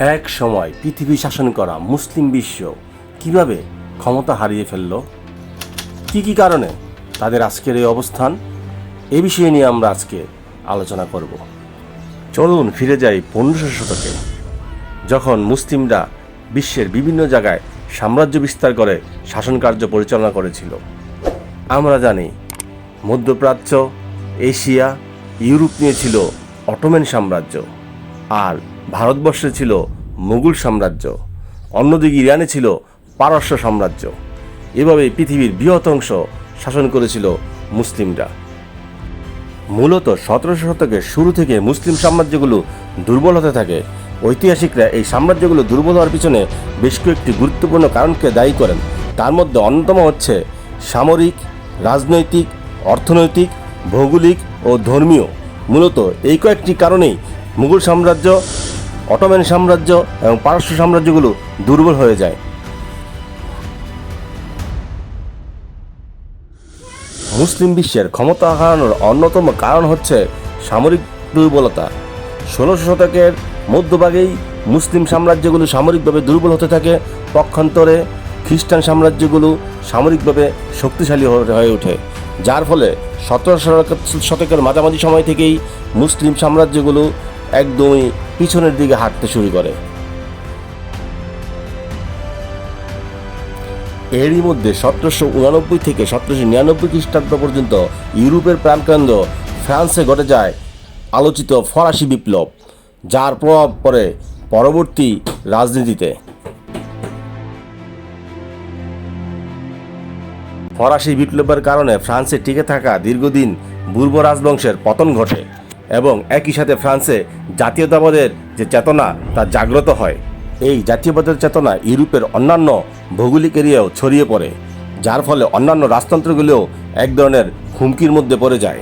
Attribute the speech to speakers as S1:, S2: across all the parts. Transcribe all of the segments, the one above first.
S1: এক সময় পৃথিবী শাসন করা মুসলিম বিশ্ব কিভাবে ক্ষমতা হারিয়ে ফেলল, কি কারণে তাদের আজকের এই অবস্থান, এ বিষয়ে নিয়ে আমরা আজকে আলোচনা করব। চলুন ফিরে যাই 1500 শতকে, যখন মুসলিমরা বিশ্বের বিভিন্ন জায়গায় সাম্রাজ্য বিস্তার করে শাসন কার্য পরিচালনা করেছিল। আমরা জানি মধ্যপ্রাচ্য, এশিয়া, ইউরোপ নিয়ে ছিল অটোমান সাম্রাজ্য, আর ভারতবর্ষে ছিল মুঘল সাম্রাজ্য, অন্যদিকে ইরানে ছিল পারস্য সাম্রাজ্য। এভাবে পৃথিবীর বৃহৎ অংশ শাসন করেছিল মুসলিমরা। মূলত 1700 শতকের শুরু থেকে মুসলিম সাম্রাজ্যগুলো দুর্বল হতে থাকে। ঐতিহাসিকরা এই সাম্রাজ্যগুলো দুর্বল হওয়ার পিছনে বেশ কয়েকটি গুরুত্বপূর্ণ কারণকে দায়ী করেন। তার মধ্যে অন্যতম হচ্ছে সামরিক, রাজনৈতিক, অর্থনৈতিক, ভৌগোলিক ও ধর্মীয়। মূলত এই কয়েকটি কারণেই মুঘল সাম্রাজ্য, অটোমান সাম্রাজ্য এবং পারস্য সাম্রাজ্যগুলো দুর্বল হয়ে যায়। মুসলিম বিশ্বের ক্ষমতা হারানোর অন্যতম কারণ হচ্ছে সামরিক দুর্বলতা। 1600 শতকের মধ্যভাগেই মুসলিম সাম্রাজ্যগুলো সামরিকভাবে দুর্বল হতে থাকে। পক্ষান্তরে খ্রিস্টান সাম্রাজ্যগুলো সামরিকভাবে শক্তিশালী হয়ে ওঠে, যার ফলে 1700 শতকের মাঝামাঝি সময় থেকেই মুসলিম সাম্রাজ্যগুলো একদমই পিছনের দিকে হাঁটতে শুরু করে। এরই মধ্যে 1789 থেকে 1799 খ্রিস্টাব্দ পর্যন্ত ইউরোপের প্রাণকেন্দ্র ফ্রান্সে ঘটে যায় আলোচিত ফরাসি বিপ্লব, যার প্রভাব পড়ে পরবর্তী রাজনীতিতে। ফরাসি বিপ্লবের কারণে ফ্রান্সে টিকে থাকা দীর্ঘদিন বুর্ব রাজবংশের পতন ঘটে এবং একই সাথে ফ্রান্সে জাতীয়তাবাদের যে চেতনা তা জাগ্রত হয়। এই জাতীয়বাদের চেতনা ইউরোপের অন্যান্য ভৌগোলিক এরিয়াও ছড়িয়ে পড়ে, যার ফলে অন্যান্য রাজতন্ত্রগুলোও এক ধরনের হুমকির মধ্যে পড়ে যায়।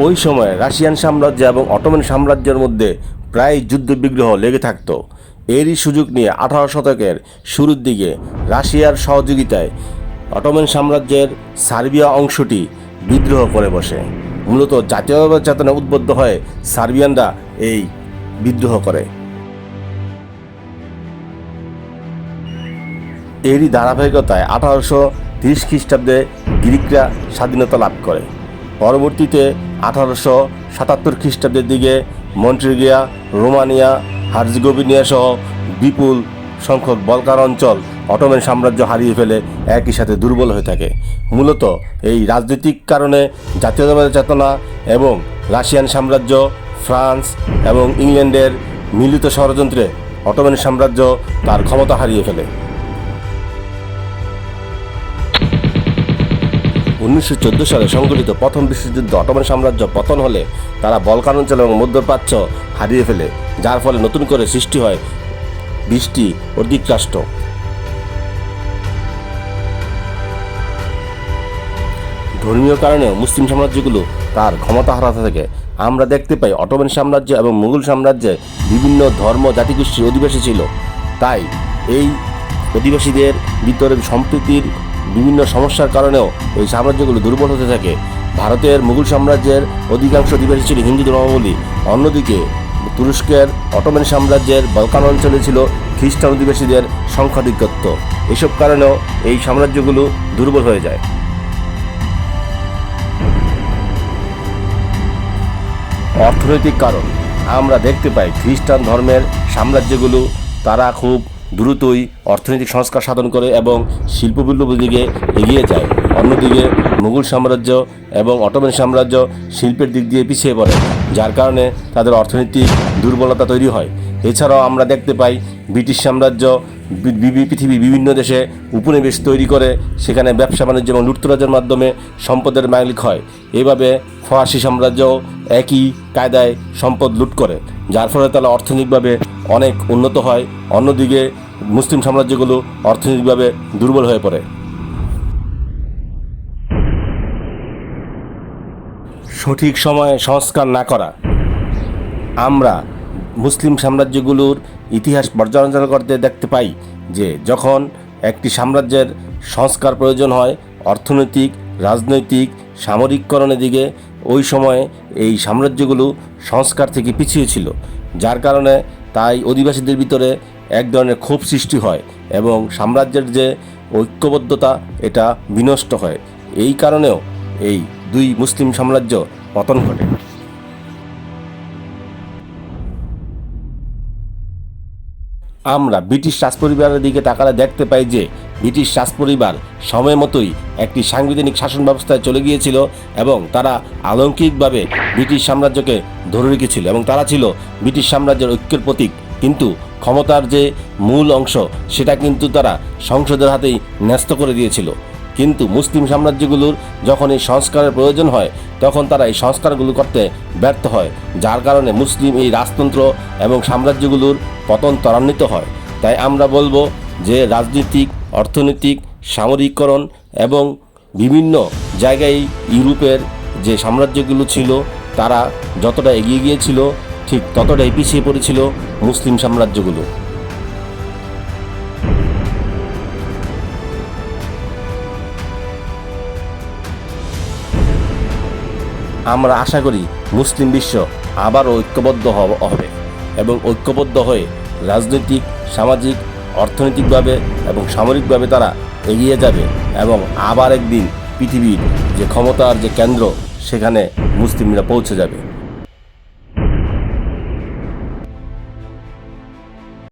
S1: ওই সময় রাশিয়ান সাম্রাজ্য এবং অটোমান সাম্রাজ্যের মধ্যে প্রায় যুদ্ধবিগ্রহ লেগে থাকত। এরই সুযোগ নিয়ে 18 শতকের শুরুর দিকে রাশিয়ার সহযোগিতায় অটোমান সাম্রাজ্যের সার্বিয়া অংশটি বিদ্রোহ করে বসে। মূলত জাতীয়তাবাদ চেতনা উদ্বুদ্ধ হয়ে সার্বিয়ানরা এই বিদ্রোহ করে। এরই ধারাবাহিকতায় 1830 খ্রিস্টাব্দে গ্রিকরা স্বাধীনতা লাভ করে। পরবর্তীতে 1877 খ্রিস্টাব্দের দিকে মন্টেনিগ্রো, রোমানিয়া, হার্জেগোভিনা সহ বিপুল সংখ্যক বলকান অঞ্চল অটোমান সাম্রাজ্য হারিয়ে ফেলে, একই সাথে দুর্বল হয়ে থাকে। মূলত এই রাজনৈতিক কারণে জাতীয়তাবাদের চেতনা এবং রাশিয়ান সাম্রাজ্য, ফ্রান্স এবং ইংল্যান্ডের মিলিত ষড়যন্ত্রে অটোমান সাম্রাজ্য তার ক্ষমতা হারিয়ে ফেলে। 1914 সালে সংঘটিত প্রথম বিশ্বযুদ্ধে অটোমান সাম্রাজ্য পতন হলে তারা বলকান অঞ্চল এবং মধ্যপ্রাচ্য হারিয়ে ফেলে, যার ফলে নতুন করে সৃষ্টি হয় 20টি অধিক রাষ্ট্র। ধর্মীয় কারণেও মুসলিম সাম্রাজ্যগুলো তার ক্ষমতা হারাতে থাকে। আমরা দেখতে পাই অটোমান সাম্রাজ্য এবং মুঘল সাম্রাজ্যে বিভিন্ন ধর্ম জাতিগোষ্ঠীর অধিবাসী ছিল, তাই এই অধিবাসীদের ভিতরে সম্প্রীতির বিভিন্ন সমস্যার কারণেও এই সাম্রাজ্যগুলো দুর্বল হতে থাকে। ভারতের মুঘল সাম্রাজ্যের অধিকাংশ অধিবাসী ছিল হিন্দু ধর্মাবলম্বী, অন্যদিকে তুরস্কের অটোমান সাম্রাজ্যের বলকান অঞ্চলে ছিল খ্রিস্টান অধিবাসীদের সংখ্যাধিক্যত্ব। এসব কারণেও এই সাম্রাজ্যগুলো দুর্বল হয়ে যায়। অর্থনৈতিক কারণ আমরা দেখতে পাই খ্রিস্টান ধর্মের সাম্রাজ্যগুলো তারা খুব দ্রুতই অর্থনৈতিক সংস্কার সাধন করে এবং শিল্প বিপ্লবের দিকে এগিয়ে যায়। অন্যদিকে মুঘল সাম্রাজ্য এবং অটোমান সাম্রাজ্য শিল্পের দিক দিয়ে পিছিয়ে পড়ে, যার কারণে তাদের অর্থনৈতিক দুর্বলতা তৈরি হয়। এছাড়াও আমরা দেখতে পাই ব্রিটিশ সাম্রাজ্য পৃথিবীর বিভিন্ন দেশে উপনিবেশ তৈরি করে সেখানে ব্যবসা বাণিজ্য এবং লুটতরাজের মাধ্যমে সম্পদের মালিক হয়। এভাবে ফরাসি সাম্রাজ্য একই কায়দায় সম্পদ লুট করে, যার ফলে তারা অর্থনৈতিকভাবে অনেক উন্নত হয়। অন্যদিকে মুসলিম সাম্রাজ্যগুলো অর্থনৈতিকভাবে দুর্বল হয়ে পড়ে। সঠিক সময়ে সংস্কার না করা। আমরা মুসলিম সাম্রাজ্যগুলোর ইতিহাস পর্যালোচনা করতে দেখতে পাই যে যখন একটি সাম্রাজ্যের সংস্কার প্রয়োজন হয় অর্থনৈতিক, রাজনৈতিক, সামরিককরণের দিকে, ওই সময়ে এই সাম্রাজ্যগুলো সংস্কার থেকে পিছিয়ে ছিল, যার কারণে তাই অধিবাসীদের ভিতরে এক ধরনের ক্ষোভ সৃষ্টি হয় এবং সাম্রাজ্যের যে ঐক্যবদ্ধতা এটা বিনষ্ট হয়। এই কারণেও এই দুই মুসলিম সাম্রাজ্য পতন ঘটে। আমরা ব্রিটিশ রাজপরিবারের দিকে তাকালে দেখতে পাই যে ব্রিটিশ রাজপরিবার সময় মতোই একটি সাংবিধানিক শাসন ব্যবস্থায় চলে গিয়েছিল এবং তারা আলৌকিকভাবে ব্রিটিশ সাম্রাজ্যকে ধরে রেখেছিল এবং তারা ছিল ব্রিটিশ সাম্রাজ্যের ঐক্যের প্রতীক। কিন্তু ক্ষমতার যে মূল অংশ সেটা কিন্তু তারা সংসদের হাতেই ন্যস্ত করে দিয়েছিল। কিন্তু মুসলিম সাম্রাজ্যগুলোর যখন এই সংস্কারের প্রয়োজন হয় তখন তারা এই সংস্কারগুলো করতে ব্যর্থ হয়, যার কারণে মুসলিম এই রাজতন্ত্র এবং সাম্রাজ্যগুলোর পতন ত্বরান্বিত হয়। তাই আমরা বলবো যে রাজনৈতিক, অর্থনৈতিক, সামরিককরণ এবং বিভিন্ন জায়গায় ইউরোপের যে সাম্রাজ্যগুলো ছিল তারা যতটা এগিয়ে গিয়েছিল ঠিক ততটাই পিছিয়ে পড়েছিল মুসলিম সাম্রাজ্যগুলো। আমরা আশা করি মুসলিম বিশ্ব আবারও ঐক্যবদ্ধ হবে এবং ঐক্যবদ্ধ হয়ে রাজনৈতিক, সামাজিক, অর্থনৈতিকভাবে এবং সামরিকভাবে তারা এগিয়ে যাবে এবং আবার একদিন পৃথিবীর যে ক্ষমতার যে কেন্দ্র সেখানে মুসলিমরা পৌঁছে যাবে।